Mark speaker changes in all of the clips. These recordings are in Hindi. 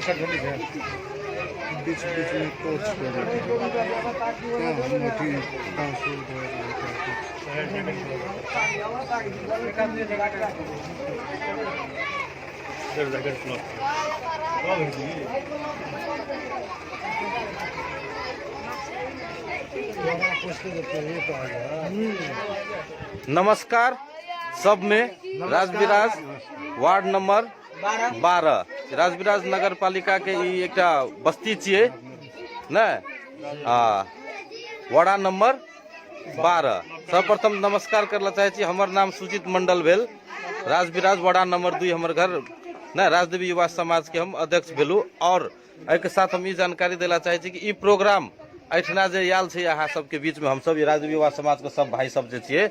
Speaker 1: बीच बीच में कोच
Speaker 2: नमस्कार सब में राजविराज वार्ड नंबर 12 राजविराज नगर पालिका के ई एकटा बस्ती छिए ने वार्ड नंबर 12। सर्वप्रथम नमस्कार करला चाहे छी। हमर नाम सुजीत मंडल भेल। राजविराज वार्ड नंबर 2 हमर घर ने राजदेवी युवा समाज के हम अध्यक्ष भेलू। और एहि के साथ हम ई जानकारी देला चाहे छी कि ई प्रोग्राम एठना जे आयल छै अहाँ सबके बीच में, हम सब राजदेवी युवा समाज के सब भाई सब जे छिए,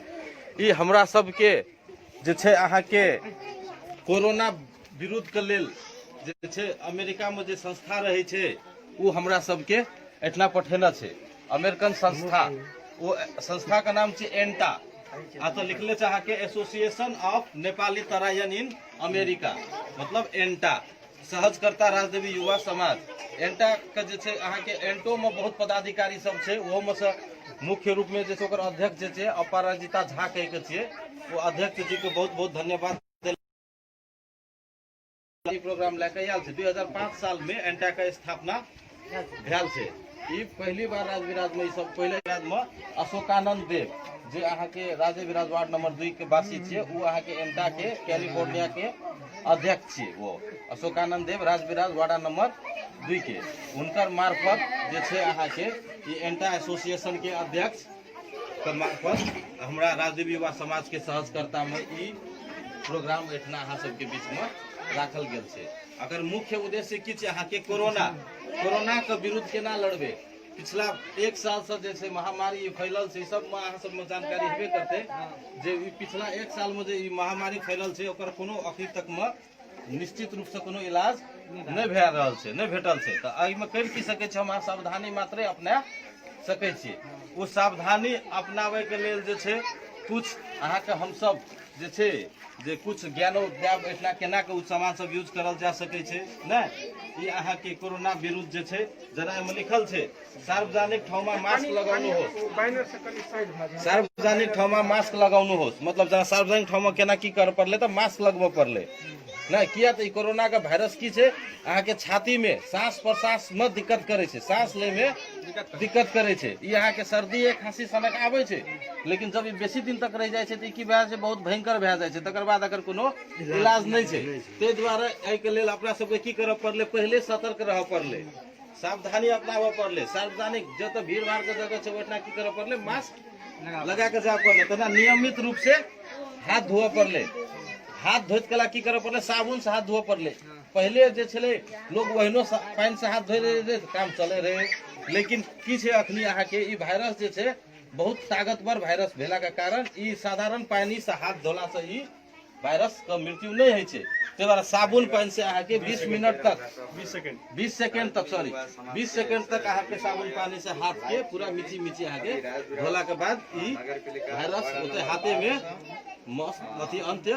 Speaker 2: ई हमरा सबके जे छै अहाँ के कोरोना विरुद्ध के लेल जे छै अमेरिका में जे संस्था रहे छै वो हमरा सबके एठना पठेना छै। अमेरिकन संस्था, वो संस्था का नाम छै एंटा। आ तो लिखले छै अहाँ के association of Nepali Tarain in America, मतलब एंटा। सहजकर्ता राजदेवी युवा समाज। एंटा के जे छै अहाँ के एंटो में बहुत पदाधिकारी सब छै। वो में से मुख्य रूप में जे छै ओकर अध्यक्ष जे छै अपराजिता झा कह के छिए, वो अध्यक्ष जी के बहुत बहुत धन्यवाद। प्रोग्राम लेके आयल छै 2005 साल में एंटा के स्थापना भेल छै। ई पहली बार राजविराज में सब पहले राज में अशोकानंद देव जे अहाँ के राजविराज वार्ड नंबर 2 के वासी छिए, वो अहाँ के एंटा के कैलिफोर्निया के अध्यक्ष छिए। वो अशोकानंद देव राजविराज वार्ड नंबर 2 के उनकर मार्फत जे छै अहाँ के ई एंटा एसोसिएशन के अध्यक्ष के मार्फत हमरा राजदेवी युवा समाज के सहजकर्ता में ई प्रोग्राम एठना अहाँ सबके बीच में राखल गेल छै। अगर मुख्य उद्देश्य की छै अहाँ के कोरोना के विरुद्ध केना लड़बे। पिछला 1 साल से जे छै महामारी फैलल छै, सब में अहाँ सब में जानकारी हेबे करते जे पिछला 1 साल में जे ई महामारी फैलल छै ओकर कोनो अखनी तक में निश्चित रूप से कोनो इलाज नहीं भए रहल छै, नहीं भेटल छै। तो एहि में कर की सके छै, हम सावधानी मात्रे अपना सके छी। वो सावधानी अपनावे के लेल जे छै कुछ अहाँ के हम सब जे छै जे कुछ ज्ञानो देब एठना केना के सामान सब यूज करल जा सके छै ने। ई अहाँ के कोरोना विरुद्ध जे छै जना में लिखल छै सार्वजनिक ठाउँ में मास्क लगाउनु हो, सार्वजनिक ठाउँ में मास्क लगाउनु हो। मतलब जना सार्वजनिक ठाउँ में केना की कर पड़ले तो मास्क लगबो पड़ले ना। किया तो कोरोना का वायरस की छै अहाँ के छाती में सांस प्रश्वास में दिक्कत करे छै, सांस ले में दिक्कत करे छै। ई अहाँ के सर्दी खांसी सनक आवे छै, लेकिन जब ई बेसी दिन तक रह जाय छै तो की भए छै बहुत भयंकर भए जाय छै। तकर बाद अगर कोनो इलाज नहीं छै, ते द्वारा एहि के लेल अपना सबके की करऽ पड़ले, पहले सतर्क रह पड़ले, सावधानी अपनाबऽ पड़ले। सार्वजनिक जत भीड़ भाड़ के जगह छै ओठना की करऽ पड़ले, मास्क लगा के जाय पड़ले। तना नियमित रूप से हाथ धोअ पड़ले। हाथ धोत कला की करे पड़ले, साबुन से हाथ धोअ पड़ले। पहले जे छले लोग वहिनो पानी से हाथ धोए रहे, काम चले रहे। लेकिन की छै अखनी अहाँ के ई वायरस जे छै बहुत ताकतवर वायरस भेला के कारण ई साधारण पानी से हाथ धोला से ई वायरस का मृत्यु नहीं है छै। ते द्वारा साबुन पानी से अहाँ के 20 मिनट तक 20 सेकंड तक 20 सेकंड तक अहाँ के साबुन पानी से हाथ के पूरा मिची मिची अहाँ के धोला के बाद ई वायरस ओते हाथे में अथी अंत्य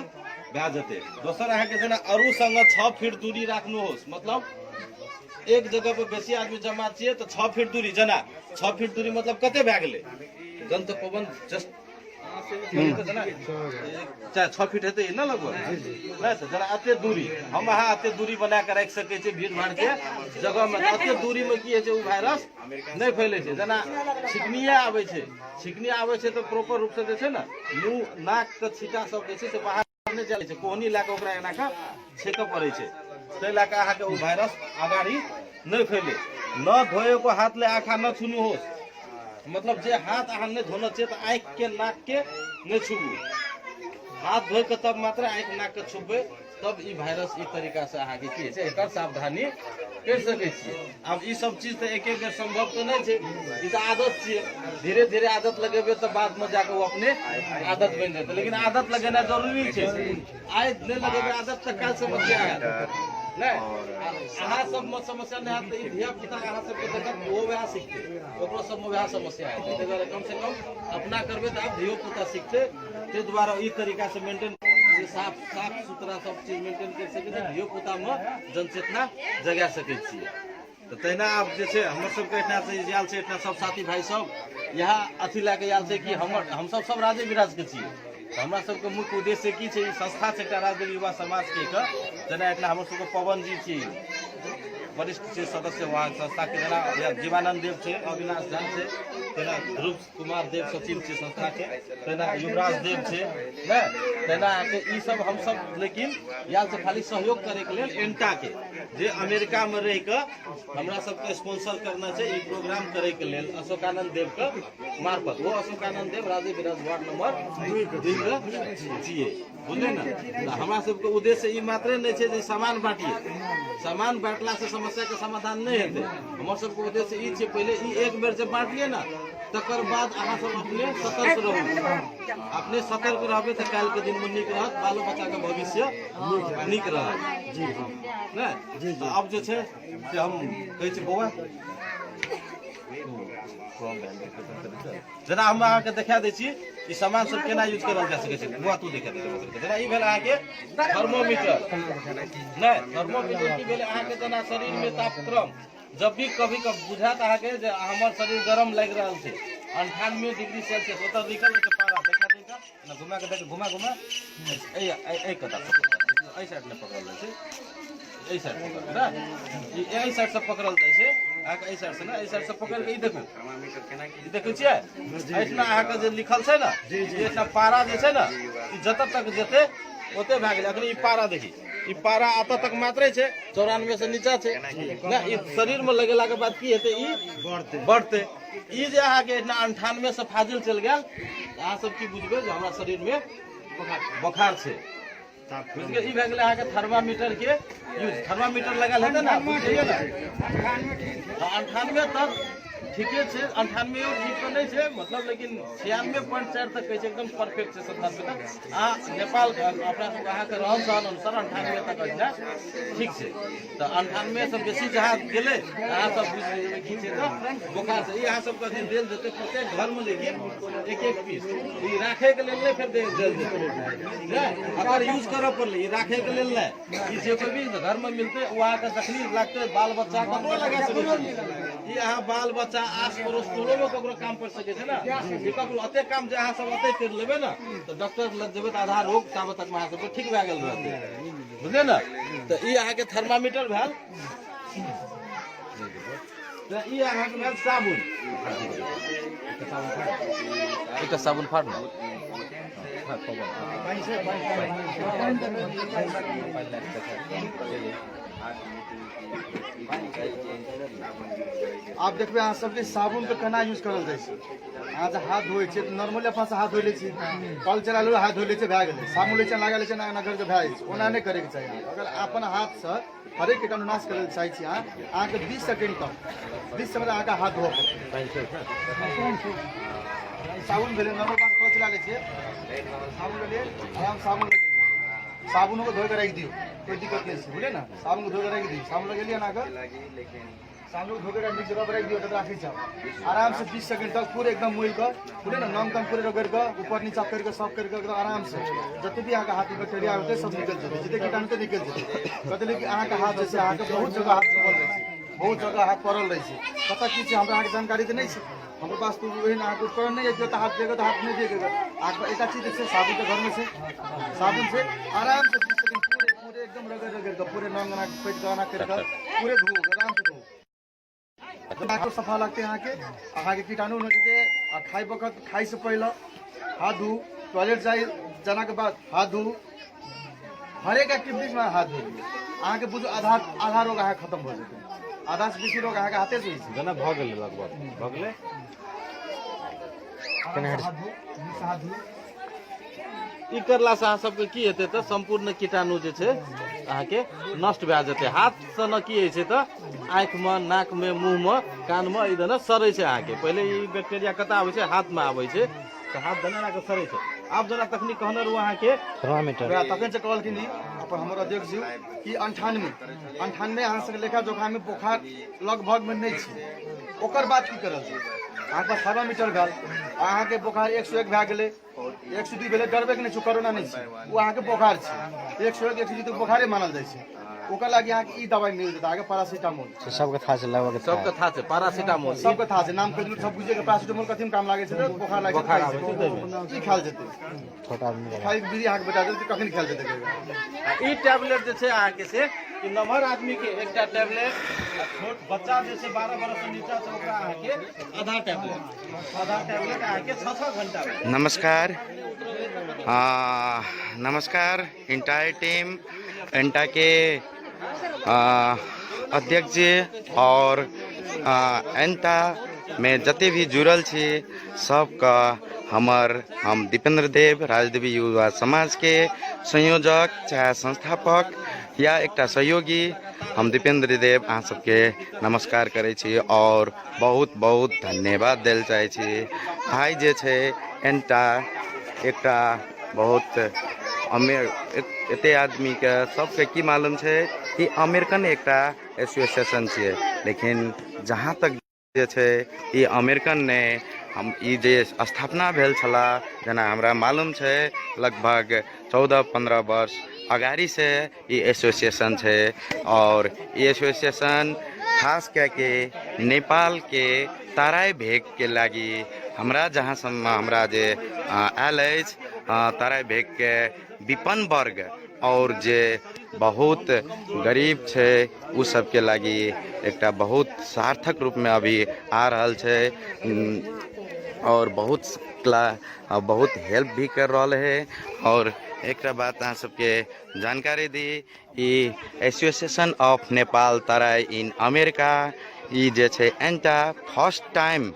Speaker 2: भए जेते। दोसर अहाँ के जेना अरु संग 6 फीट दूरी राखनु हो। मतलब एक जगह पर बेसी आदमी जमा छिए तो 6 फीट दूरी, जना 6 फीट दूरी मतलब कते भए गेले जन तो पवन जस्ट चाहे 6 फीट हेते ना लगभग नहीं तो जना अते दूरी हम अहाँ अते दूरी बना के रख सके छी। भीड़ भाड़ के जगह में अते दूरी में की है छै, वो वायरस नहीं फैले छै। जना छिकनिया आवे छै, छिकनी आवे छै तो प्रॉपर रूप से जे छै ना मुंह नाक के छीटा सब जे छै से बाहर नहीं जाय छै, कोहनी ला के ओकरा एना के छेक पड़े छै। तै ला के अहाँ के वो वायरस अगाड़ी नहीं फैले। न धोए को हाथ ले आँखा न छूनु हो। मतलब जे हाथ अहाँ नहीं धोना चाहिए तो आँख के नाक के नहीं छूबू। हाथ धोए के तब मात्र आँख नाक के छुबे, तब ई वायरस ई तरीका से अहाँ के की छै एकर सावधानी कर सके छी। अब ई सब चीज तो एक एक बेर संभव तो नहीं छै, ई तो आदत छिए। धीरे धीरे आदत लगेबे तो बाद में जाके वो अपने आदत बन जेते। लेकिन आदत लगेना जरूरी छै। आइ नहीं लगेबे आदत तो काल समस्या है नहीं। अहाँ सब में समस्या नहीं है तो ई धिया पुता अहाँ सब के देखत वो वह सीखते, ओकरो सब में वह समस्या है। ते द्वारा कम से कम अपना करबे तो आप धियो पुता सीखते। ते द्वारा ई तरीका से मेंटेन साफ साफ सुथरा सब चीज मेंटेन कर सके छी, धियो पुता में जनचेतना जगा सके छी। तो तहिना आब जे छै हमर सबके एहिठाम से आयल छै, एहिठाम सब साथी भाई सब यहाँ अथी लए के आयल छै कि हम सब राजे विराज के छियै। तो हमरा सबके मुख्य उद्देश्य की छै, ई संस्था छै एकटा राजगीर युवा समाज के जेना एहिठाम हमर सबके पवन जी छी वरिष्ठ छै सदस्य वहाँ संस्था के, जेना जीवानंद देव छै, अविनाश झा छै, तेना ध्रुव कुमार देव सचिव छै संस्था के, तेना युवराज देव छै ने, तेना ई सब हम सब लेकिन या से खाली सहयोग करे के लेल एंटा के जे अमेरिका में रह के हमरा सबके स्पॉन्सर करना छै ई प्रोग्राम करे के लेल अशोकानंद देव के मार्फत। वो अशोकानंद देव राजे विराज वार्ड नंबर 2 के छियै, बुझलियै ना। तो हमरा सबके उद्देश्य ई मात्रे नहीं छै जे सामान बांटिए, सामान बांटला से समस्या के समाधान नहीं हेतै। हमर सबके उद्देश्य ई छै पहले ई एक बेर जब बांटलिए ना तकर बाद अहाँ सब अपने सतर्क रहू, अपने सतर्क रहबै तो काल्हि के दिन में नीक रहत, बालो बच्चा के भविष्य नीक रहत। जी ने तो अब जे छै से हम कहै छी बौआ जेना हम अहाँके देखा दै छी ई सामान सब केना यूज करल जा सकै छै। बुआ तू देखा दे जेना ई भेल अहाँके थर्मोमीटर नै, थर्मोमीटर की भेल अहाँके जेना शरीर में तापक्रम जब भी कभी बुझात अहाँके जे हमर शरीर गरम लागि रहल छै 98 डिग्री सेल्सियस ओतऽ लिखल छै पारा देखा दै ना, घुमा के देख घुमा ए कता ए साइड में पकड़ल जाइ छै, ए साइड पकड़ ना ई ए साइड से पकड़ल जाइ छै अहाँके, ए साइड से ना, ए साइड से पकड़ के ई देखू ई देखै छियै एहिठमा अहाँके जे लिखल छै ना एहिठमा पारा जे छै ना ई जतऽ तक जेतै ओते भए गेलै। अखन ई पारा देखी ई पारा अतऽ तक मात्रे छै, 94 से नीचा छै ना, ई शरीर में लगेला के बाद की हेतै ई बढ़तै। ई जे अहाँके एहिठमा 98 से फाजिल चलि गेल अहाँ सब की बुझबै जे हमरा शरीर में बोखार छै। ई भए गेलै अहाँके थर्मामीटर के यूज, थर्मामीटर लगाल हेतै ना बुझलियै ना 98 तक ठीके छै, 98 ठीक तो नहीं छै मतलब, लेकिन 96.4 तक कहै छै एकदम परफेक्ट छै 97 तक। अहाँ नेपाल अपना सब अहाँके रहन सहन अनुसार 98 तक अछि ना ठीक छै। तो 98 से बेसी जहाँ गेलै अहाँ सब बुझ जेबै की छै तो बोखार से। ई अहाँ सबके अथी देल जेतै प्रत्येक घर में लेकिन एक पीस ई राखे के लेल नहीं फेर देल जेतै ना, अगर यूज करऽ पड़लै ई राखे के लेल नहीं, ई जे कोई भी घर में मिलतै वो अहाँके जखनी लागतै बाल बच्चा ककरो लगा सकै छी। ई अहाँ बाल बच्चा आस पड़ोस टोलो में ककरो काम पड़ सके छै ना, ई ककरो अते काम जे अहाँ सब अते कर लेबै ना तो डॉक्टर लग जेबै तो आधा रोग ताबत तक में अहाँ सबके ठीक भए गेल रहतै, बुझलियै ना। तो ई अहाँके थर्मामीटर भेल, तो ई अहाँके भेल साबुन, एकटा साबुन फाड़ ना
Speaker 1: आप देखबे अहाँ सबके साबुन के केना यूज करल जाइ छै। अहाँ जे हाथ धोइ छै नॉर्मली अपन से हाथ धो लै छी, कल चला लो हाथ धो लै छै भए गेलै, साबुन लै छै लगा लै छै ना घर के भए जाइ छै, ओना नहीं करे के चाही। अगर अपन हाथ से हरेक कीटाणु नाश करे के चाहै छी अहाँके 20 सेकंड तक 20 सेकंड अहाँके हाथ धोअ पड़त। साबुन भेलै नॉर्मल पास कल चला लै छियै, साबुन लेलियै आराम साबुन लगा साबुन को धो के रख दियो, कोई दिक्कत नहीं है बुझे ना। साबुन को धो के रख दियो, साबुन लगेलिए ना अगर साबुन को धो के एक जगह पर रख दियो, राखी जाओ आराम से 20 सेकंड तक पूरे एकदम मुइल कर बुझे ना, नम कम पूरे रगड़ कर ऊपर नीचा करके सब करके एकदम आराम से जते भी अहाँके हाथ में बैक्टीरिया होते सब निकल जेतै, जते कीटाणु तो निकल जेतै। कहते कि अहाँके हाथ जैसे अहाँके बहुत जगह हाथ पड़ल रहे छै, बहुत जगह हाथ पड़ल रहे छै, पता की छै हमरा अहाँके जानकारी तो नहीं छै, हमारे पास तो वही अहाँके उपकरण नहीं है जो हाथ देगा तो हाथ नहीं देगा। आपका एक चीज से साबुन के घर में से साबुन से आराम से 20 सेकंड पूरे पूरे एकदम रगड़ रगड़ कर पूरे नंग ना पेट गाना करके पूरे धो आराम से धो तो सफा लगते हैं अहाँके कीटाणु न जेते। आ खाइ वक्त खाइ से पहले हाथ धो, टॉयलेट जाना के बाद हाथ धो, हरेक एक्टिविटीज में हाथ धो अहाँके बुझू आधा रोग अहाँ खत्म हो जेतै, आधा से बेसी रोग अहाँके हाथे से होइ छै
Speaker 2: जेना भऽ गेलै लगभग भऽ गेलै। ई करला से अहाँ सबके की हेतै तऽ संपूर्ण कीटाणु जे छै अहाँके नष्ट भए जेतै। हाथ से न की होइ छै तऽ आँखि में नाक में मुँह में कान में ई दने सड़ै छै अहाँके। पहिले ई बैक्टीरिया कतऽ आबै छै हाथ में आबै छै तऽ हाथ दने ना के सड़ै छै। आब जेना तखनी कहने रहू अहाँके थर्मामीटर
Speaker 1: तखन से कहलखिन अपन हमर अध्यक्ष जी कि 98 अहाँ सबके लेखा जोखा में बोखार लगभग में नहीं छै। ओकर बाद की करल छै अहाँके थर्मामीटर भेल, अहाँके बोखार 101 भए गेलै 102 भेलै डरबे के नहीं छै, कोरोना नहीं छै, वो अहाँ के बुखार छै। 101 102 तो बुखारे मानल जाइ छै, ओकर लागि अहाँ के ई दवाई मिल जेतै, अहाँके पैरासीटामोल।
Speaker 3: सबके था से लगभग
Speaker 2: सबके था छै पैरासीटामोल।
Speaker 1: सबके था छै, नाम कहि सब बुझे के पैरासीटामोल कथि में काम लागे छै, तो बुखार लागे
Speaker 2: बुखार आबै छै तै में
Speaker 1: ई खाल जेतै।
Speaker 3: छोटा आदमी
Speaker 1: खाली विधि अहाँ के बता देबै कखन खाल जेतै।
Speaker 2: ई टैबलेट जे छै अहाँ के से कि नम्हर आदमी के एकटा टैबलेट, छोट बच्चा जे छै 12 बरस से नीचा छै ओकरा अहाँ के आधा टैबलेट अहाँ के 6-6 घंटा में।
Speaker 4: नमस्कार, नमस्कार इंटायर टीम, एंटा के अध्यक्ष जी और एंटा में जते भी जुड़ल छी सबका हम दीपेंद्र देव राजदेवी युवा समाज के संयोजक चाहे संस्थापक या एकटा सहयोगी हम दीपेंद्र देव अहाँ सबके नमस्कार करै छी और बहुत बहुत धन्यवाद देल चाहै छी। आइ जे छै एंटा एकटा बहुत एते आदमी के सबके की मालूम छै कि अमेरिकन एकटा एसोसिएशन छियै, लेकिन जहाँ तक जे छै ई अमेरिकन ने हम ई जे स्थापना भेल छला जेना हमरा मालूम छै लगभग 14-15 वर्ष अगाड़ी से ई एसोसिएशन छै और ई एसोसिएशन खास करके नेपाल के तराई भेग के लागि हमरा जहाँ हमरा जे आयल अछि तराई भेग के विपन्न वर्ग और जे बहुत गरीब छै उ सब के लागि एकटा बहुत सार्थक रूप में अभी आ रहल छै और बहुत हेल्प भी कर रहा है। और एक बात अहाँ सबके जानकारी दी, ई Association of Nepal Terai in America ई जे छै एंटा फर्स्ट टाइम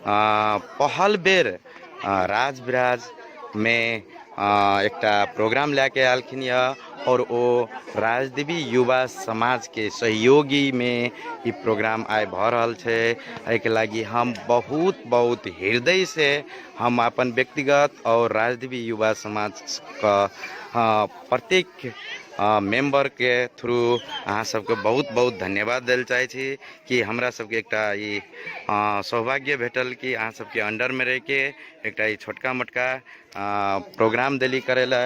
Speaker 4: पहल बेर राजविराज में एकटा प्रोग्राम लेके आलखिन और वो राजदेवी युवा समाज के सहयोगी में ई प्रोग्राम आइ भ रहल छै। एहिके लागि हम बहुत बहुत हृदय से हम अपन व्यक्तिगत और राजदेवी युवा समाज का प्रत्येक मेंबर के थ्रू अहाँ सबके बहुत बहुत धन्यवाद देल चाहै छी कि हमरा सबके एकटा ई सौभाग्य भेटल कि अहाँ सबके अंडर में रह के एकटा ई छोटका मोटका प्रोग्राम दिल्ली करेला।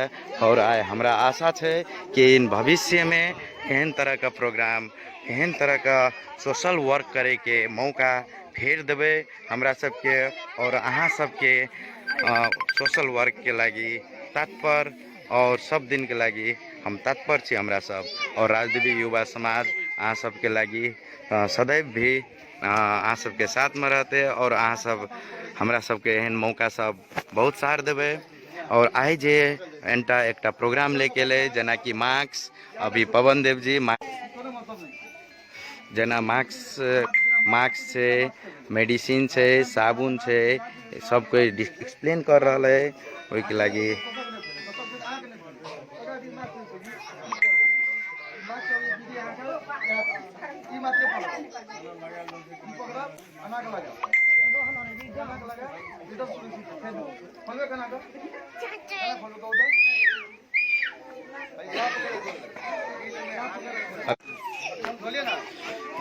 Speaker 4: और आइ हमरा आशा छै कि इन भविष्य में एहन तरह का प्रोग्राम, एहन तरह का सोशल वर्क करे के मौका फेर देवे हमरा सबके और अहाँ सबके सोशल वर्क के लागि तत्पर और सब दिन के लागि हम तत्पर छी हमरा सब और राजदेवी युवा समाज अहाँ सबके लागि सदैव भी अहाँ सबके साथ में रहते और अहाँ सब हमरा सबके एहन मौका सब बहुत सार देवे। और आई जे एंटा एकटा प्रोग्राम लेके ले जना कि मास्क अभी पवन देव जी जना मास्क से मेडिसिन से साबुन से सब कोई एक्सप्लेन कर रहा है ओहि के लागि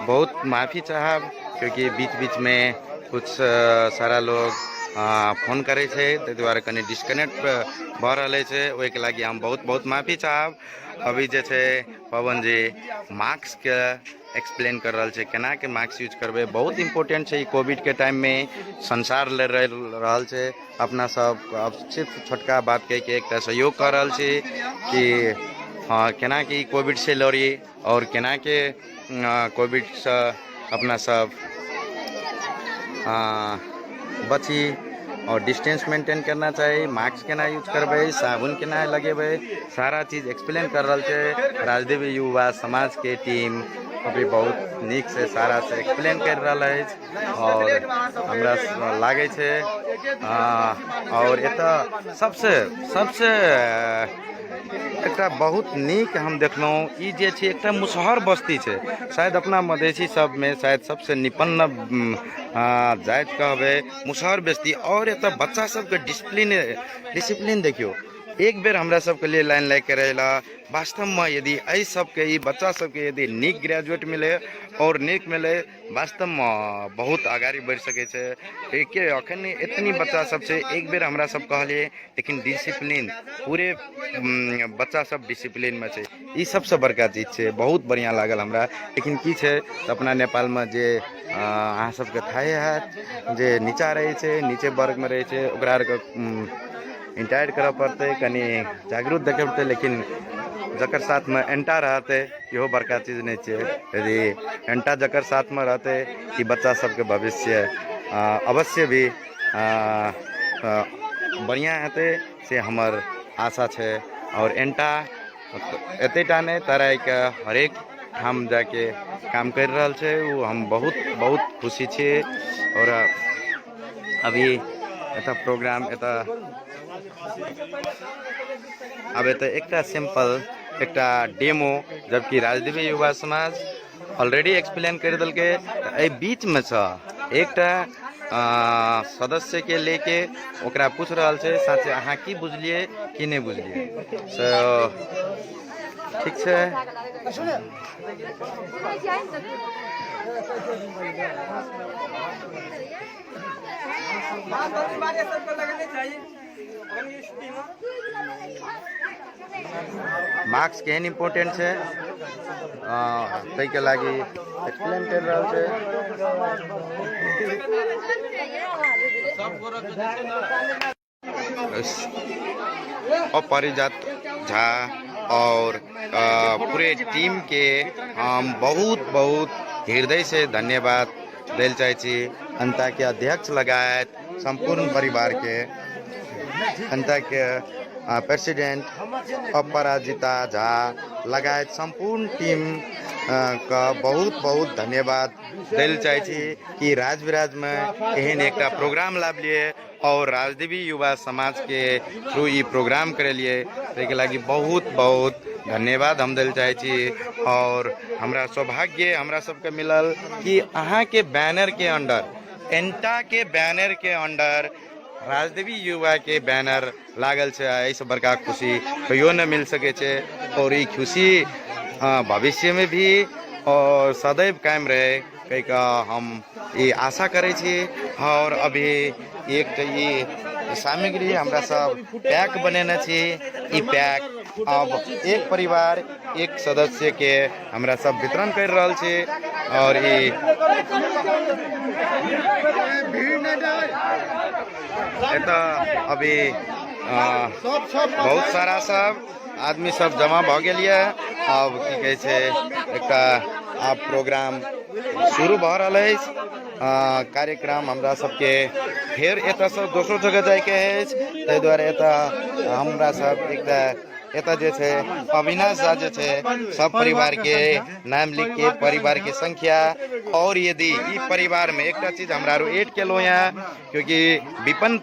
Speaker 4: बहुत माफ़ी चाहब क्योंकि बीच बीच में कुछ सारा लोग फोन करे छे ताहि दुआरे कनी डिस्कनेक्ट भ रहले छे ओहि के लागि हम बहुत बहुत माफ़ी चाहब। अभी जे छे पवन जी मास्क के एक्सप्लेन कर रहल छे केना के मास्क यूज करबे, बहुत इम्पोर्टेंट छे कोविड के टाइम में संसार ले रहल छे अपना सब। अब सिर्फ छोटका बात कह के एक सहयोग कर रहल छे कि केना कि कोविड से लड़ी और केना के कोविड से अपना सब बची और डिस्टेंस मेंटेन करना चाहिए, मास्क केना यूज करबे, साबुन केना लगेबे, सारा चीज एक्सप्लेन कर रहल छे राजदेवी युवा समाज के टीम अभी बहुत नीक से सारा से एक्सप्लेन कर रहा है और हमरा लागे छे और एता सबसे एक बहुत नीक हम देखलो ई जे छे एक मुसहर बस्ती छे, शायद अपना मधेसी सब में शायद सबसे निपन्न जात कहबे मुसहर बस्ती। और एता बच्चा सब के डिसिप्लिन देखियो एक बेर हमरा सबके लिए लाइन लाग के रहेला। वास्तव में यदि एहि सबके ई बच्चा सबके यदि नीक ग्रेजुएट मिले और नीक मिले, वास्तव में बहुत आगाड़ी बढ़ सके छै। एक अखन इतनी बच्चा सब छै, एक बेर हमरा सब कहलिए, लेकिन डिसिप्लिन पूरे बच्चा सब डिसिप्लिन में छै, ई सबसे बड़का चीज छै। बहुत बढ़िया लागल हमरा। लेकिन की छै अपना नेपाल में जे अहाँ सबके थाहे हैत जे नीचा रहे छै, नीचे वर्ग में रहे छै, ओकरा आर के इंटायर करऽ पड़तै, कनी जागरूक देखे पड़तै। लेकिन जकर साथ में एंटा रहते इहो बड़का चीज नहीं छै। यदि एंटा जकर साथ में रहते कि बच्चा सबके भविष्य अवश्य भी बढ़िया हेतै से हमर आशा छै। और एंटा एतेटा नहीं, तरह के हरेक ठाम जाके काम कर रहल छै, वो हम बहुत बहुत खुशी छी। और अभी एता प्रोग्राम एता अब एता एकटा सिंपल एकटा डेमो, जबकि राजदीपी युवा समाज ऑलरेडी एक्सप्लेन कर दिल के। ए बीच में छ एकटा सदस्य के लेके ओकरा पूछ रहल छै साचे अहाँ की बुझलिए कि नहीं बुझलिए। सो ठीक छै। मार्क्स केहन इम्पोर्टेंट छै तै के लागी एक्सप्लेन कर रहल छै। अपरिजात झा और पूरे टीम के हम बहुत बहुत हृदय से धन्यवाद दिल चाहे छी। अंता के अध्यक्ष लगायत संपूर्ण परिवार के, अंता के प्रेसिडेंट अपराजिता झा लगायत संपूर्ण टीम का बहुत बहुत धन्यवाद दिल चाहे छी कि राजविराज में एहन एक प्रोग्राम लाभ लिए और राजदीपी युवा समाज के थ्रू ये प्रोग्राम करे लिए, ताकि लगी बहुत बहुत धन्यवाद हम दिल चाहे छी। और हमरा सौभाग्य हमरा सबके मिलल कि अहाँ के बैनर के अंडर, एंटा के बैनर के अंडर राजदीपी युवा के बैनर लागल छै। ऐसे बड़का खुशी कहियो न मिल सके छै। और ये खुशी भविष्य में भी और सदैव कायम रहे कई का हम ये आशा करे छी। और अभी एक ये सामग्री हमरा सब पैक बनेने छी। ई पैक अब एक परिवार एक सदस्य के हमरा सब वितरण कर रहल छी। और ये अभी बहुत सारा सब आदमी सब जमा भ गेल ये। अब की कहे छै एकटा अब प्रोग्राम शुरू भ रहल अछि। कार्यक्रम हमरा सबके फिर एतऽ से दोसरो जगह जाय के अछि, ताहि दुआरे एतऽ हमरा सब एकटा एतऽ जे छै अविनाश झा जे छै सब परिवार के नाम लिख के परिवार के संख्या। और यदि ई परिवार में एकटा चीज हमरा ऐड केलो यहाँ, क्योंकि विपन्न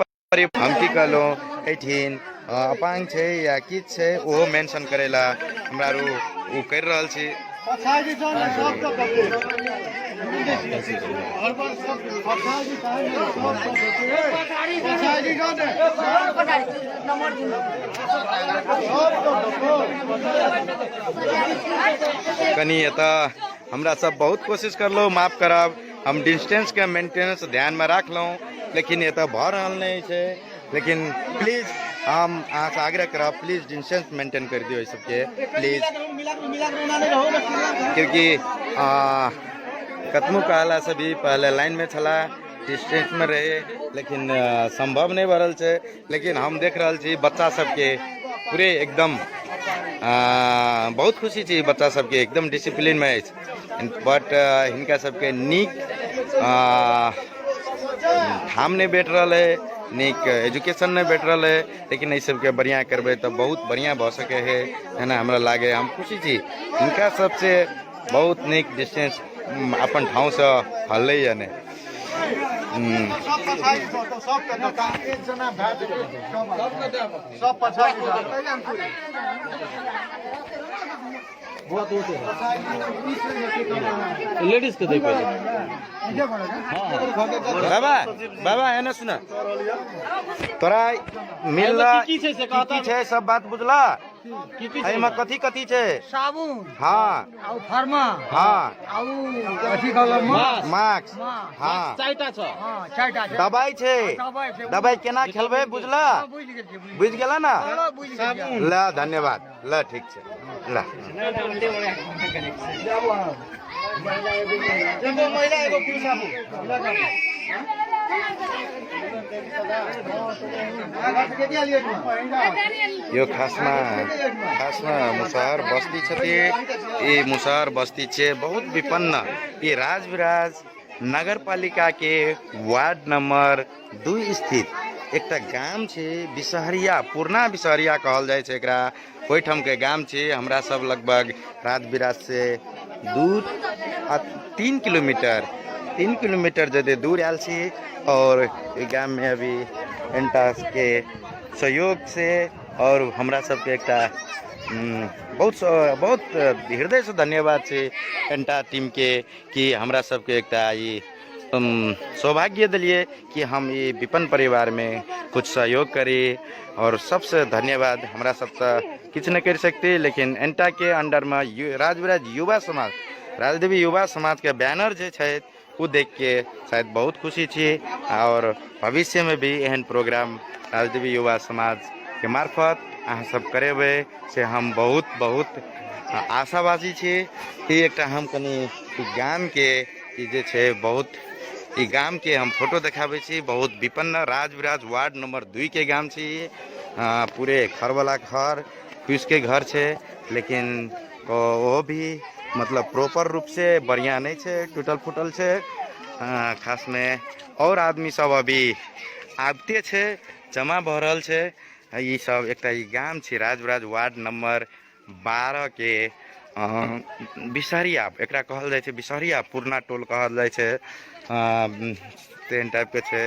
Speaker 4: हम की कहलो एठिन अपांग छै या किछ छै ओहो मेंशन करेला हमरा उ कर रहल छी। कनी एतऽ हमरा सब बहुत कोशिश करलो, माफ करब हम डिस्टेंस के मेंटेनेंस ध्यान में राखलो, लेकिन एतऽ भ रहल नहीं छै। लेकिन प्लीज हम अहाँ से आग्रह करब प्लीज डिस्टेंस मेंटेन कर दियो सबके प्लीज, क्योंकि कतमो कहला से भी पहले लाइन में छला डिस्टेंस में रहे, लेकिन संभव नहीं भरल छै। लेकिन हम देख रहल छी बच्चा सबके पूरे एकदम बहुत खुशी छी बच्चा सबके एकदम डिसिप्लिन में अछि। बट हिनका सबके नीक ठाम नहीं बैठ रहा है, नीक एजुकेशन नहीं बैठ रहा है। लेकिन ये सबके बढ़िया करबे तो बहुत बढ़िया भ सके है ना। हमरा लागे हम खुशी छी इनका सबसे बहुत नीक डिस्टेंस अपन ठाव से हल्ले या नहीं।
Speaker 2: लेडीज के दे पहले
Speaker 4: बाबा बाबा है ना सुना तोरा मिल
Speaker 2: की छै से कहता
Speaker 4: की छै सब बात बुझला
Speaker 2: की
Speaker 4: एहिमे कथी कथी छै
Speaker 5: साबुन
Speaker 4: हाँ
Speaker 5: आउ फार्मा
Speaker 4: हाँ
Speaker 5: आउ कथी कहलम
Speaker 4: मास्क हाँ
Speaker 2: चारिटा छ
Speaker 5: हां चारटा छै
Speaker 4: दवाई छै
Speaker 5: दबाई छै
Speaker 4: दवाई केना खेलबै बुझला
Speaker 5: बुझि गेल छै
Speaker 4: बुझ गेला ना
Speaker 5: बुझि गेल
Speaker 4: ल धन्यवाद ल ठीक छै ल
Speaker 1: एगो महिला एगो पुरुष साबुन
Speaker 4: यो खासमा मुसहर बस्ती छथि ये मुसहर बस्ती छै बहुत विपन्न ये राजविराज नगरपालिका के वार्ड नंबर 2 स्थित एकटा गाम छै बिसहरिया पूर्णा बिसहरिया कहल जाइ छै एकरा ओहिठाम के गाम छै हमरा सब लगभग राजविराज से दूर 3 किलोमीटर जदे दूर आयल छी और ई गाम में अभी एंटास के सहयोग से और हमरा सबके एकटा बहुत हृदय से धन्यवाद छै एंटा टीम के कि हमरा सबके एकटा ई सौभाग्य दिलिए कि हम ये विपन्न परिवार में कुछ सहयोग करी और सबसे धन्यवाद हमरा सब तो किछु नहीं कर सकते लेकिन एंटा के अंडर में राजविराज युवा समाज राजदेवी युवा समाज के बैनर जे छै वो देख के शायद बहुत खुशी छी और भविष्य में भी एहन प्रोग्राम राजदेवी युवा समाज के मार्फत अहाँ सब करेबे से हम बहुत आशावादी छी कि एकटा हम कनी गाम के ई जे छै बहुत ई गाम के हम फोटो देखाबे छी बहुत विपन्न राजविराज वार्ड नंबर 2 के गाम छी पूरे खरवाला घर पीस के घर छै लेकिन वो भी मतलब प्रॉपर रूप से बढ़िया नहीं छे टूटल फूटल छे खास में और आदमी सब अभी आबते छे जमा भ रहल छे ई सब एकटा ई गाम छे राजविराज वार्ड नंबर 12 के बिसहरिया एकरा कहल जाय छे बिसहरिया पूर्णा टोल कहल जाय छे तेन टाइप के छे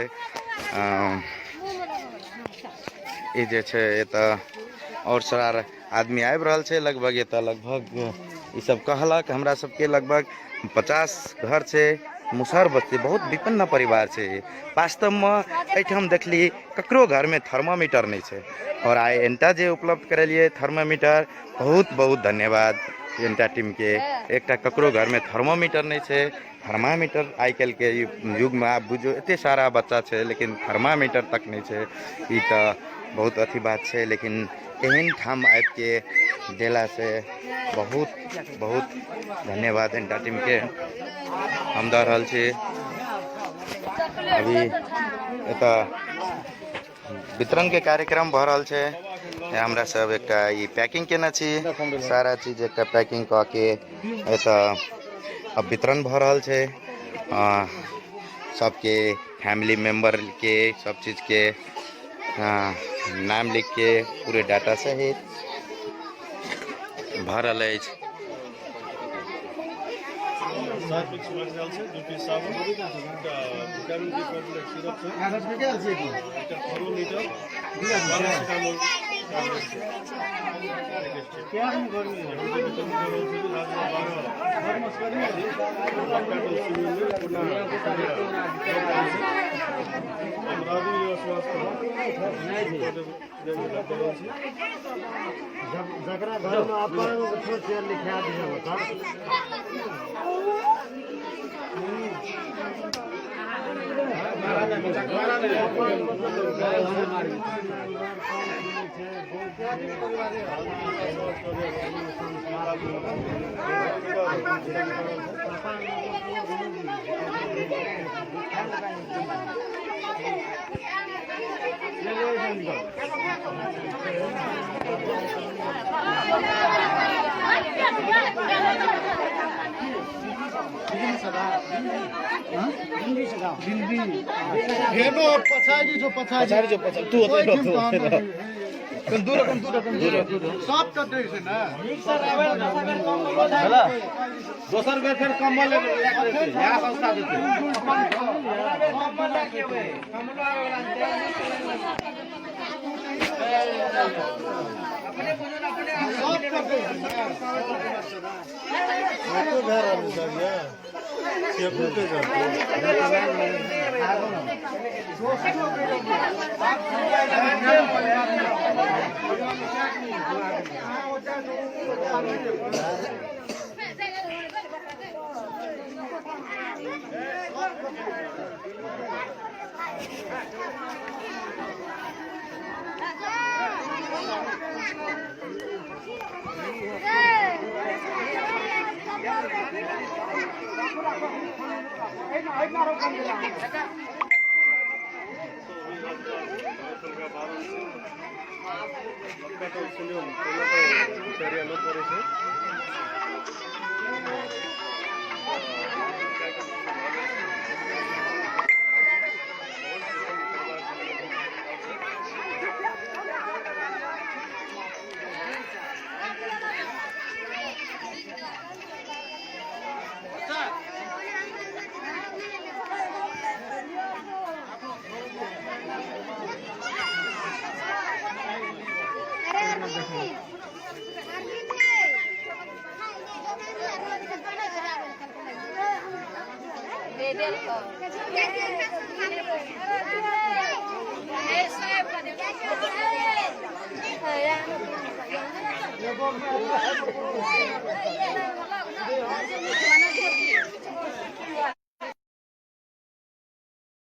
Speaker 4: ई जे छे एत और सारा आदमी आबि रहल छे लगभग एत लगभग ई सब कहलक हमरा सबके लगभग 50 घर छे मुसहर बस्ती बहुत विपन्न परिवार छे वास्तव में एठाम देखली ककरो घर में थर्मामीटर नहीं छे और आइ एंटा जे उपलब्ध करेलिए थर्मामीटर बहुत धन्यवाद एंटा टीम के एकटा ककरो घर में थर्मामीटर नहीं छे थर्मामीटर आई कल के युग में आप बुझो एते सारा बच्चा छे लेकिन थर्मामीटर तक नहीं छे ई तो बहुत अथी बात छे लेकिन एहन ठाम आबि के देला से बहुत धन्यवाद एंटा टीम के हम दऽ रहल छी अभी एतऽ वितरण के कार्यक्रम भऽ रहल छै हमरा सब एकटा ई पैकिंग केना छी सारा चीज एकटा पैकिंग कऽ के एतऽ अब वितरण भऽ रहल छै सबके फैमिली मेंबर के सब चीज के नाम लिख के पूरे डाटा सहित भरल अछि
Speaker 5: जकरा घर में अपन छोट से लिखा दिया
Speaker 1: तू दूर सब कटे छै ना दोसर बेर फेर कम्बल यहाँ संस्था देते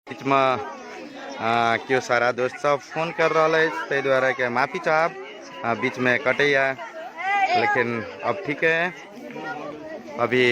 Speaker 4: बीच में क्यों सारा दोस्त सब फोन कर रहा है ते द्वारा के माफी चाहब बीच में कटैया, लेकिन अब ठीक है। अभी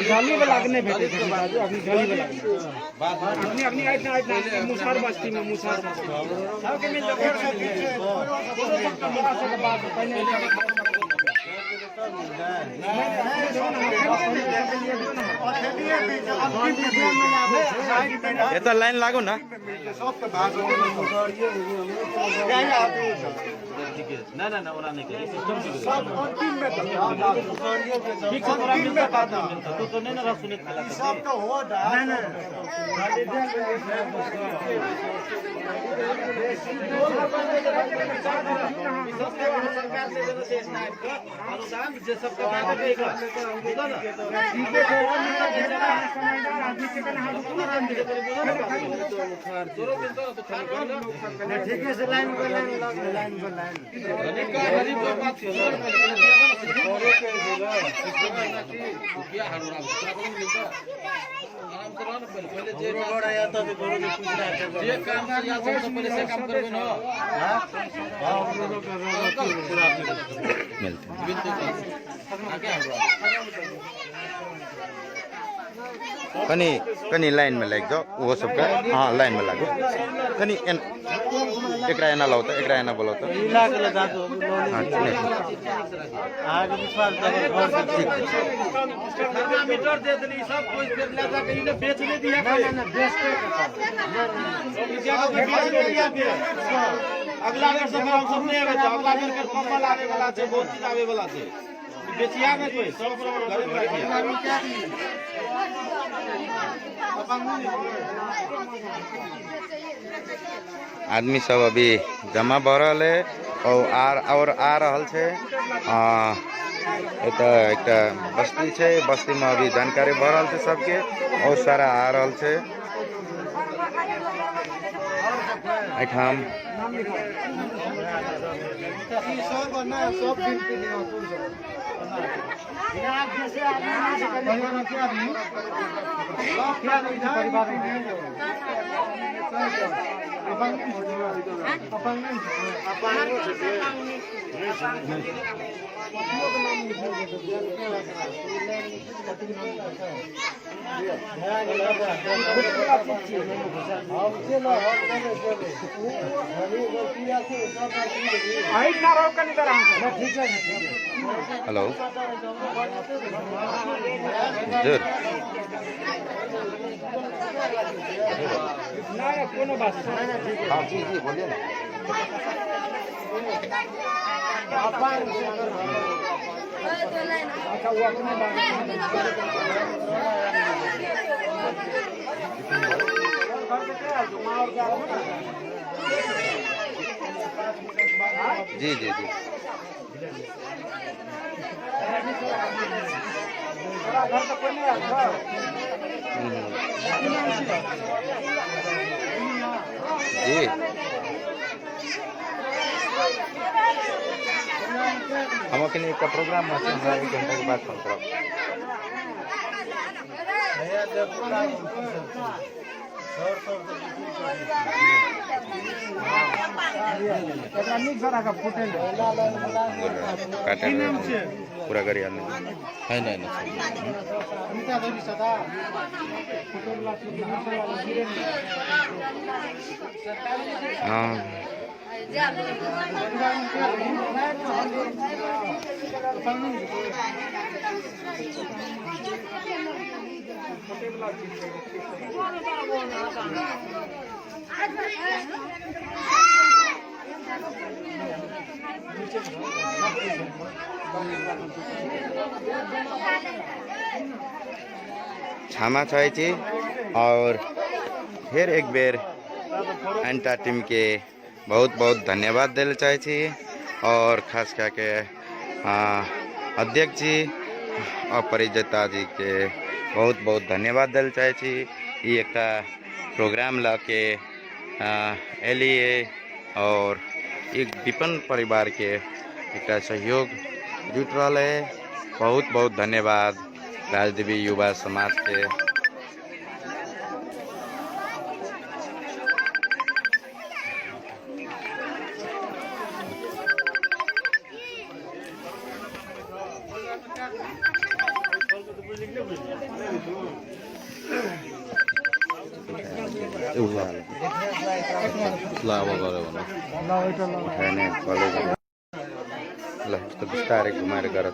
Speaker 5: गाली वाला के नहीं भेटे थे बाजू, अभी गाली वाला अपनी अपनी आइटना मुसार बस्ती में मुसार सबके मिल
Speaker 4: ये तो लाइन लागो ना।
Speaker 2: ना ओरा नहीं के सिस्टम तो नहीं ना सुने सब तो हो अनुदान जे सब
Speaker 5: ठीक है से लाइन पर लाइन
Speaker 4: कनी कनी लाइन में लग जाओ वो सबका। हाँ लाइन में लागो कनी एक एना लाओ तो एक एना बोलो तो
Speaker 2: मीटर दे देनी सब कोई बेच नहीं दिया अगला बेर से हम सब नहीं आवे तो अगला बेर के कम्बल आवे वाला छे, बहुत चीज आवे वाला छे, बेचिया में कोई सब घर में रखिया।
Speaker 4: आदमी सब अभी जमा भ रहल है और आ रहल छे। एक बस्ती छे, बस्ती में अभी जानकारी भ रहल छे सबके और सारा आ रहल छे।
Speaker 1: सब परिवार में क्या आदमी क्या आदमी था परिवार में
Speaker 4: हेलो हजुर
Speaker 3: हाँ जी जी बोलिए ना
Speaker 4: जी जी जी जी हम अपने एक प्रोग्राम में 1 घंटा के बाद फोन करो पूरा गाड़ी आने
Speaker 2: है नहीं
Speaker 4: हाँ क्षमा चाहे और फिर एक बेर एंटा टीम के बहुत बहुत धन्यवाद दिल चाहे और खास करके अध्यक्ष जी और परिजता जी के बहुत बहुत धन्यवाद दिल चाहे ये एक प्रोग्राम लाके एलिए और एक विपन्न परिवार के एक सहयोग जुट रहा है। बहुत बहुत धन्यवाद राजदेवी युवा समाज के। तो बिस्तारै घुमाएर गर त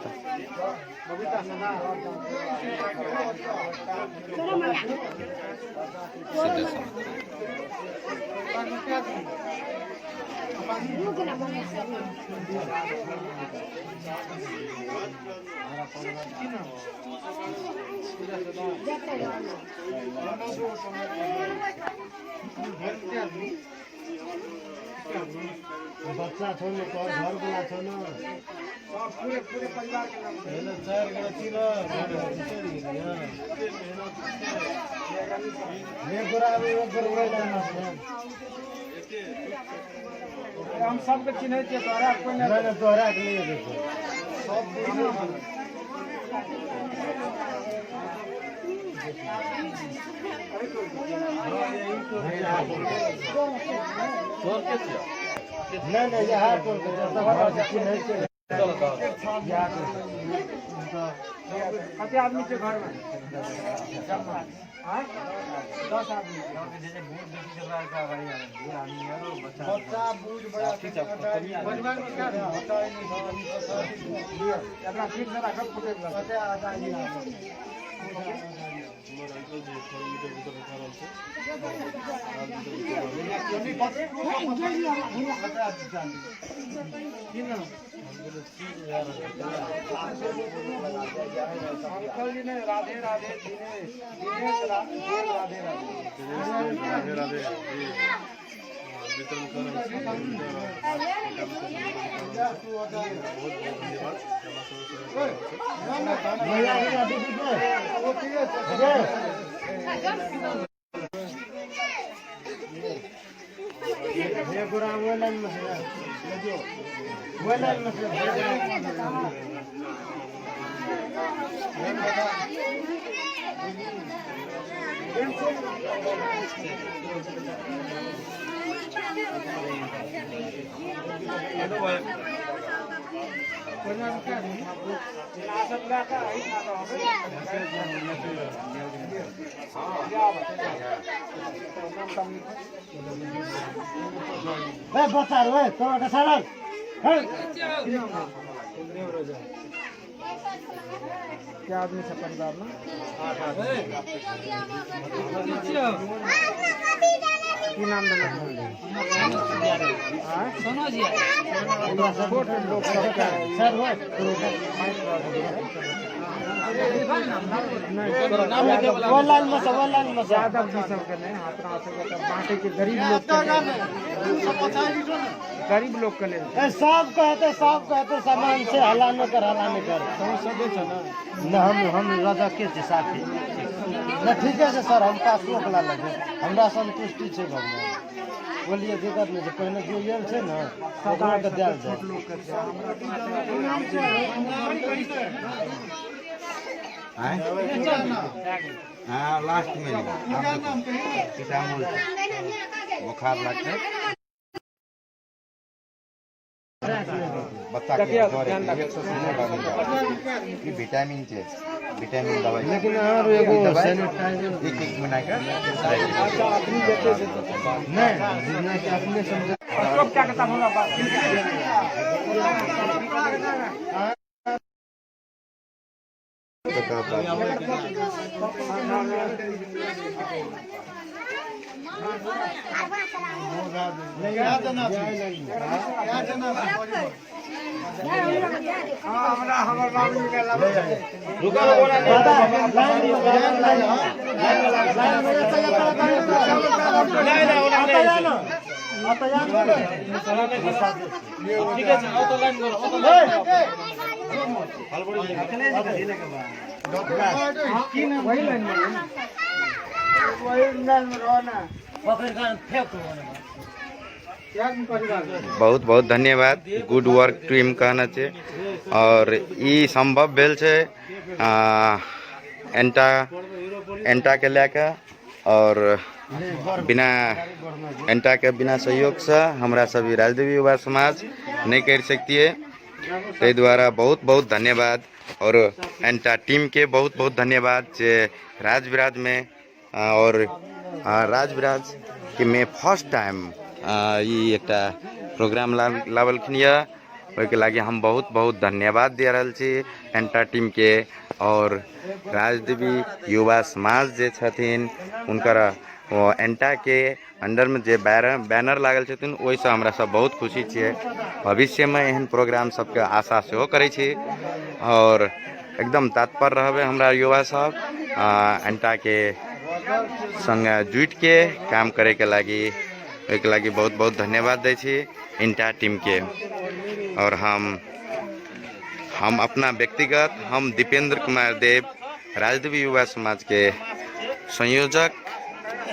Speaker 1: बच्चा छो न तो घर वाला छो न पूरे पूरे परिवार के नाम हेलो चार गो चिल ये गोरा हम सब के चिन्ह के तोरा कोई नहीं तोरा के लिए देखो सब नहीं यहाँ तो कते आदमी के घर में 10 आदमी बच्चा बूढ़ बड़ा परिवार में क्या अपना ठीक से रखब अंकल जी ने राधे राधे दिनेश राधे राधे
Speaker 5: क्या आदमी से पंजाब में की नाम देना सोनो जी लोग सर यादव जी सबके नहीं अपना सबके बाकी के गरीब लोग के लिए
Speaker 3: सब कहते सामान से हला न कर न हम राजा के साथी न ठीक है सर हम पासो वाला लगे हमरा संतुष्टि है भगवान बोलिए दिक्कत नहीं है पहले जो ये है ना ओकरा के देल
Speaker 4: हाँ लास्ट में बुखार लगता है बच्चा के विटामिन है विटामिन दवाई
Speaker 3: लेकिन और एगो सैनिटाइजर
Speaker 4: एक महीना का
Speaker 3: नहीं जितना कि अपने समझ
Speaker 5: क्या कहता होगा
Speaker 4: बहुत बहुत धन्यवाद गुड वर्क टीम कहना चाहिए और ये संभव भेल छै एंटा के लेके और बिना एंटा के बिना सहयोग से हमरा सभी राजदेवी युवा समाज नहीं कर सकती ताहि द्वारा बहुत बहुत धन्यवाद और एंटा टीम के बहुत बहुत धन्यवाद जे राजविराज में और राजविराज के में फर्स्ट टाइम ये एक प्रोग्राम लावलखिन के लागे हम बहुत बहुत धन्यवाद दे रहा छी एंटा टीम के और राजदेवी युवा समाज जे छथिन उनकर एंटा के अंडर में जे बैनर लागल छथिन ओहि से हमरा सब बहुत खुशी छियै भविष्य में एहन प्रोग्राम सबके आशा सेहो करै छी और एकदम तत्पर रहबे हमरा युवा सब एंटा के संग जुट के काम करे के लागी बहुत बहुत धन्यवाद दै छी एंटा टीम के और हम अपना व्यक्तिगत हम दीपेंद्र कुमार देव राजदेवी युवा समाज के संयोजक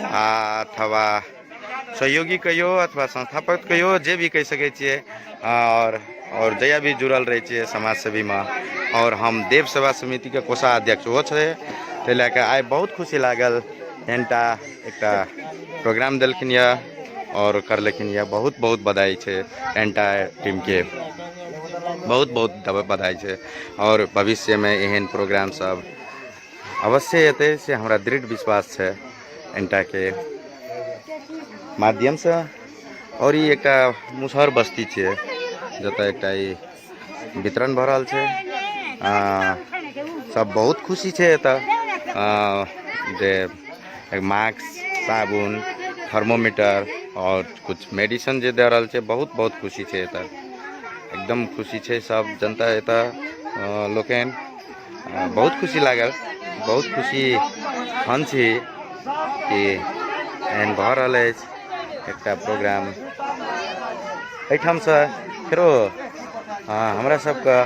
Speaker 4: अथवा सहयोगी कहियो अथवा संस्थापक कहियो जे भी कह सके छियै और जया भी जुड़ल रहे छियै समाज सेवी में और हम देव सेवा समिति के कोषाध्यक्ष हो छे ते लेके आइ बहुत खुशी लागल एंटा एक प्रोग्राम देलखिन और करलखिन बहुत बहुत बधाई है एंटा टीम के बहुत बहुत बधाई है और भविष्य में एहन प्रोग्राम सब अवश्य एते से हमरा दृढ़ विश्वास है एंटा के माध्यम से और ये एक मुसहर बस्ती है जत एक वितरण भ रहल छै सब बहुत खुशी है जे मास्क साबुन थर्मोमीटर और कुछ मेडिसिन जे दे रहल छै बहुत बहुत खुशी है एकदम खुशी है सब जनता एता लोकेन बहुत खुशी लागल बहुत खुशी हन छी कि एहन भ रहल अछि एकटा प्रोग्राम एहिठाम से फेरो हमरा सबके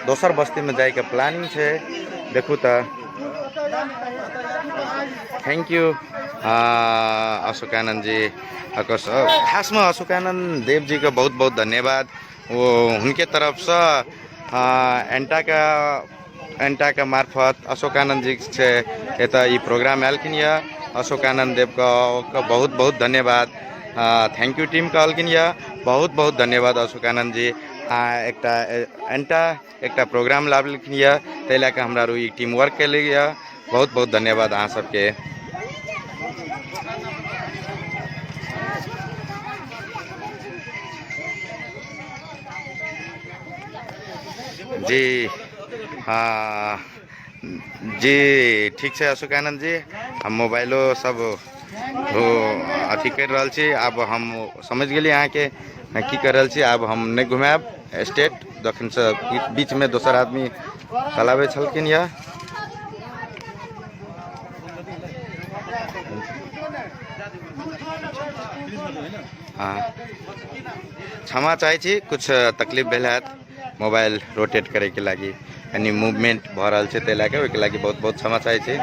Speaker 4: दोसर बस्ती में जाए के प्लानिंग छै देखू तो थैंक यू अशोकानंद जी खास में अशोकानंद देव जी का बहुत बहुत धन्यवाद वो उनके तरफ से एंटा का एंटा के मार्फत अशोकानंद जी से एतऽ ई प्रोग्राम आयलखिन यऽ। अशोकानंद देव का बहुत बहुत धन्यवाद, थैंक यू टीम कहलखिन यऽ। बहुत बहुत धन्यवाद अशोकानंद जी। एकटा एंटा एकटा प्रोग्राम लाबलखिन यऽ, ताहि लए कऽ हमरा ई टीम वर्क केले यऽ। बहुत बहुत धन्यवाद अहाँ सबके। जी हाँ जी, ठीक है अशोकानंद जी, हम मोबाइलो सब अथी कर रहा छी। अब हम समझ गए अहाँ के की कर रहा छी। अब हम नहीं घुमाब स्टेट दक्षिण से बीच में दोसर आदमी चलावे छलखिन यऽ। हाँ क्षमा चाहे छी, कुछ तकलीफ भेल हैत मोबाइल रोटेट करे के लागी, यानी मूवमेंट भ रहा है, ताहि लए के ओहिके लागी बहुत बहुत क्षमा चाहे छी।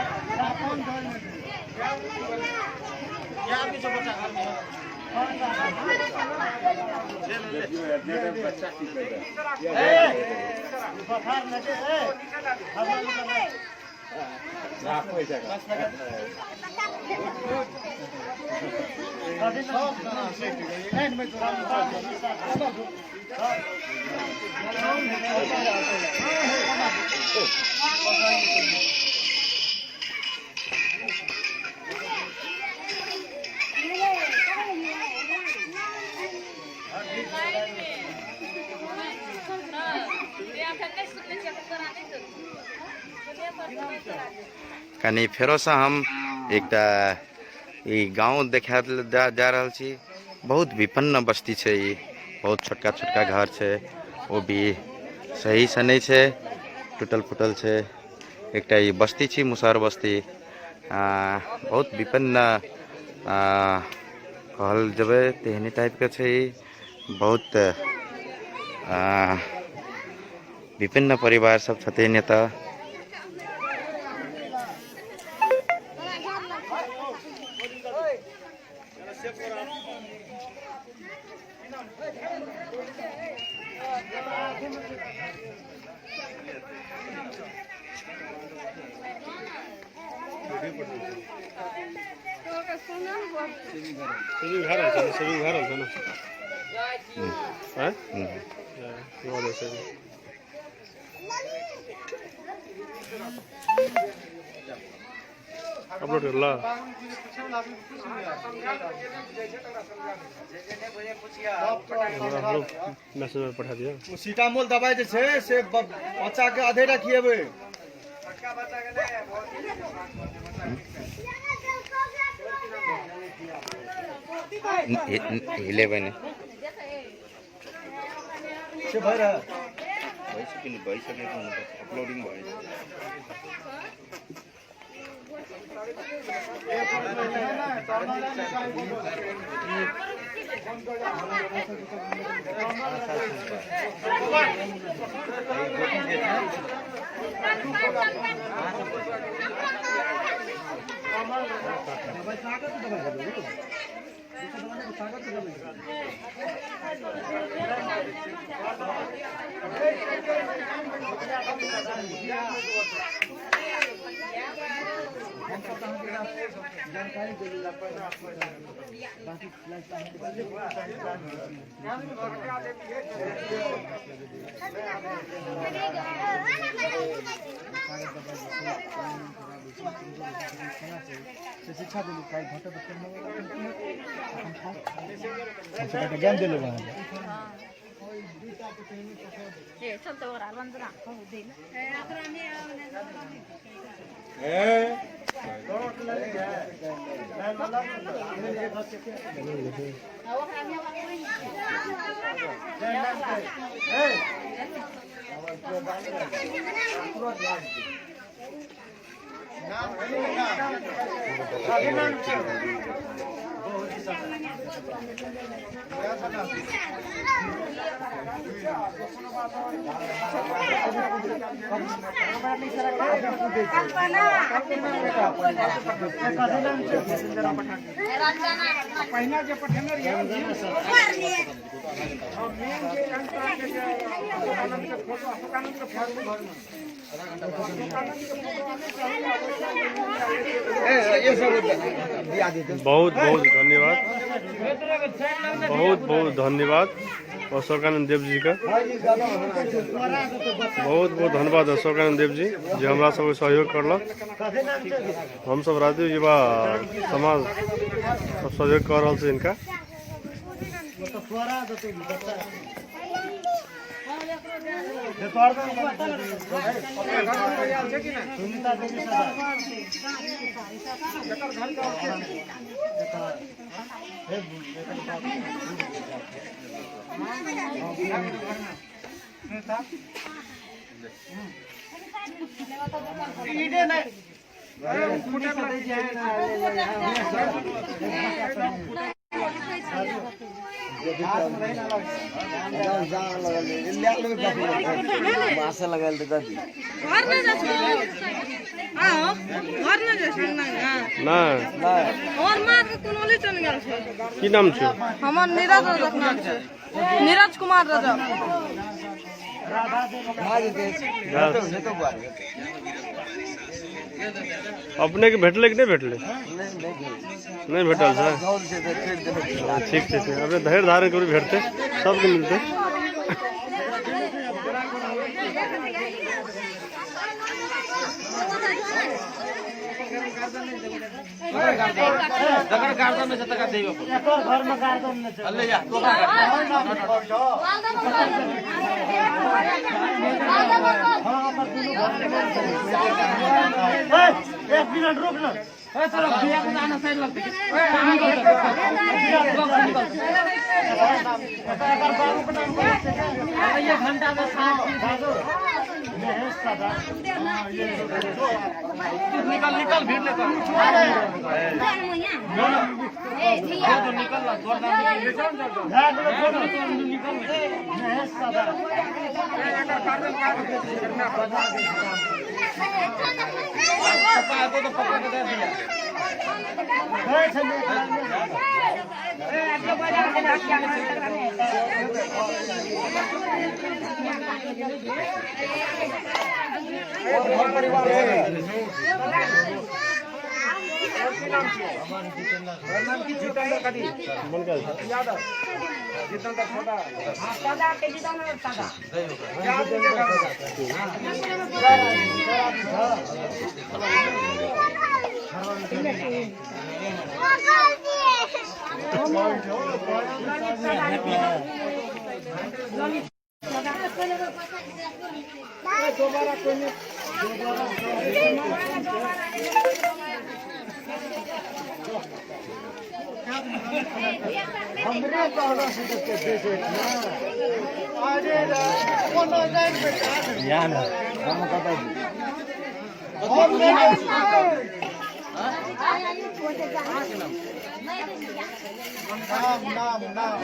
Speaker 4: कनी फेरो से हम एक गांव देखा जा रहा छी। बहुत विपन्न बस्ती है, ये बहुत छोटका छोटका घर है, वो भी सही से नहीं है, टूटल फूटल है। एक ये बस्ती छी मुसहर बस्ती, बहुत विपन्न कहल जबे तेहनी टाइप के है। बहुत विभिन्न परिवार सब छथिन एतऽ।
Speaker 5: अपलोड कर ला मैसेज में पठा दिया।
Speaker 1: सीटामोल दवाई जे छै से बच्चा के आधे रखिएबे।
Speaker 4: हिले बने
Speaker 1: से भर है
Speaker 4: भाई सके अपलोडिंग भाई
Speaker 1: शिक्षा ज्ञान दिले
Speaker 5: पहिना जे पठेने रहिए
Speaker 6: बहुत बहुत धन्यवाद, बहुत बहुत धन्यवाद अशोकानंद देव जी का बहुत बहुत धन्यवाद अशोकानंद देव जी जे हमरा सबके सहयोग करलक। हम सब राजदीप युवा समाज सब सहयोग कर रहल छै इनका।
Speaker 3: मासे लगाल तो दादी
Speaker 7: घर में जा छो हां घर में जा छन ना
Speaker 6: ना
Speaker 7: और मार के कोनोली चल गेल छै।
Speaker 6: की नाम छै?
Speaker 7: हमर नीरज रजक नाम छै, नीरज कुमार रजक।
Speaker 6: अपने के भेटले कि नहीं भेटले? नहीं भेटल छै। ठीक छै, अपने धैर्य धारण करू, भेटते सबके मिलते।
Speaker 2: गार्डन में जतका देबे
Speaker 3: घर में गार्डन में
Speaker 2: अल्ले या तो
Speaker 3: एक मिनट रुक ना। घंटा में
Speaker 2: निकल भीड़ ले तो पकड़ के दे दिया।
Speaker 3: हमरे कहना से दे अरे कोनो जान बेटा या ना हम कहता हम नाम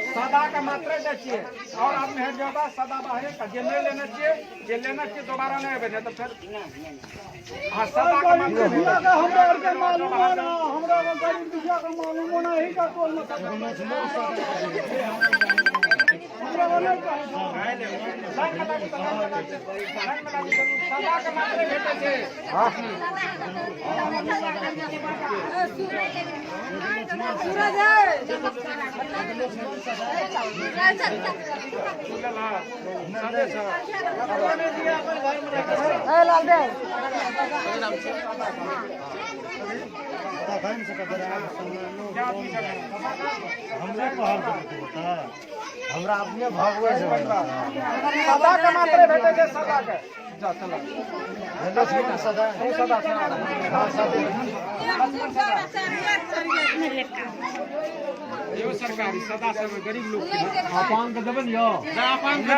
Speaker 5: सदा का मात्रा चाहिए और आप मेहर ज्यादा सदा बाहर का जे नहीं लेना चाहिए, जे लेना चाहिए दोबारा नहीं बने तो फिर हाँ सदा का मात्रा हमरा के मालूम ना हमरा गरीब दुखिया का मालूम ना ही का कोल मत हमरा वाला सदा का मात्रा भेटे छे। हां
Speaker 7: सूरज है लाल दे
Speaker 3: तखन से कदर हमरे कहल होता है हमरा अपने भगवे से
Speaker 5: सदा के मात्रे भेटे छै सदा के जा चला
Speaker 3: सदा
Speaker 5: सदा
Speaker 3: हाँ सदा
Speaker 5: यो सरकारी सदा से गरीब लोग के
Speaker 3: पान के देबे यो
Speaker 5: अपन के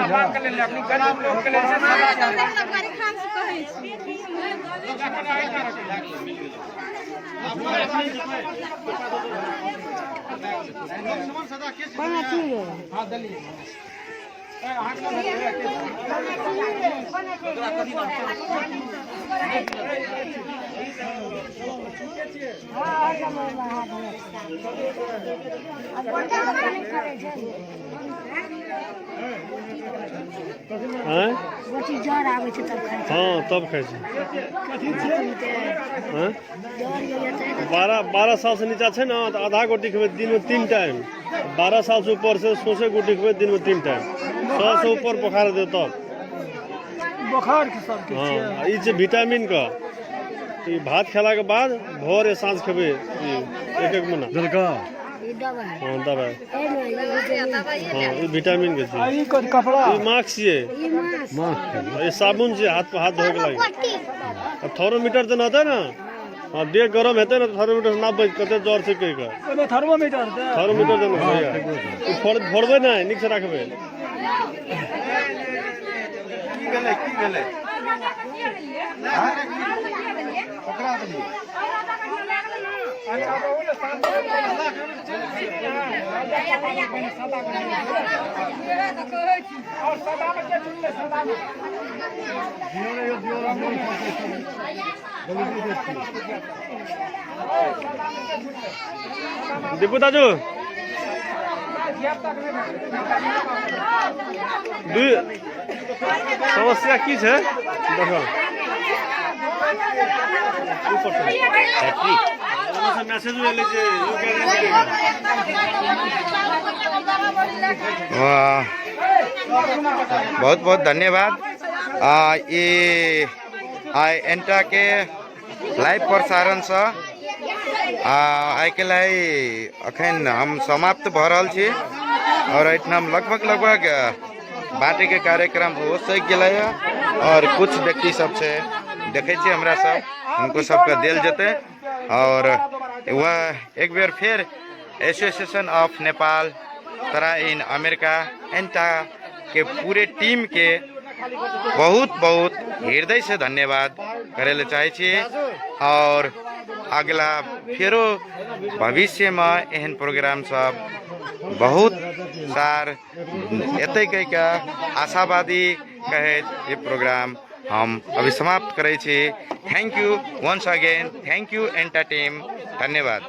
Speaker 5: अपन के लेल अपनी गरीब लोग के लेल सदा के
Speaker 7: सरकारी खान से कहै छी
Speaker 5: हां दलिए हां
Speaker 6: हैं
Speaker 8: गोटी जर आबै छै तब खाइ
Speaker 6: हाँ तब खाई छी हैं
Speaker 8: छै
Speaker 6: 12 साल से नीचा छै ना तो आधा गोटी खेबै दिन में 3 टाइम 12 साल से ऊपर से सोसे गोटी खेबै दिन में 3 टाइम 100 से ऊपर बुखार दे तब
Speaker 5: बुखार के सब के
Speaker 6: हाँ ई जे विटामिन का ई भात खेला के बाद भोर या साँझ खेबै एक महीना
Speaker 3: जलका
Speaker 8: ई दबाइ
Speaker 6: हाँ दबाई
Speaker 8: ए नै
Speaker 6: हाँ ई विटामिन के छै
Speaker 5: ई को कपड़ा
Speaker 6: ई मास्क छियै
Speaker 8: ई मास
Speaker 6: ये साबुन से हाथ पे हाथ धोए के लगे अब थर्मोमीटर तो रहते ना हाँ देह गरम हेतै ना थर्मोमीटर नाप कते जोर से कहि के
Speaker 5: ओमे थर्मोमीटर दे
Speaker 6: थर्मोमीटर देना भैया फोड़बै ना नीक से रखबै
Speaker 1: की भेलै ओकरा देलिए
Speaker 5: अच्छा बोल सदा और सदा में के चुनले सदा में
Speaker 6: दीपू दाजू समस्या की छै देखो ऊपर से मैसेज एले छै
Speaker 4: वाह बहुत बहुत धन्यवाद ये एंटा के लाइव प्रसारण से आइ के अखन हम समाप्त भ रहल छी और एहिठाम लगभग बाँटे के कार्यक्रम हो सक गए और कुछ व्यक्ति सब छै देखे छी हमरा सब उनको सबके देल जेते और वह एक बेर फिर एसोसिएशन ऑफ नेपाल तरा इन अमेरिका एंटा के पूरे टीम के बहुत बहुत हृदय से धन्यवाद करे ले चाहे छी और अगला फेरो भविष्य में एहन प्रोग्राम सब बहुत सार एते कहिके आशावादी कहे ये प्रोग्राम हम अभी समाप्त करे छी। Thank you once again, thank you ANTA team, धन्यवाद।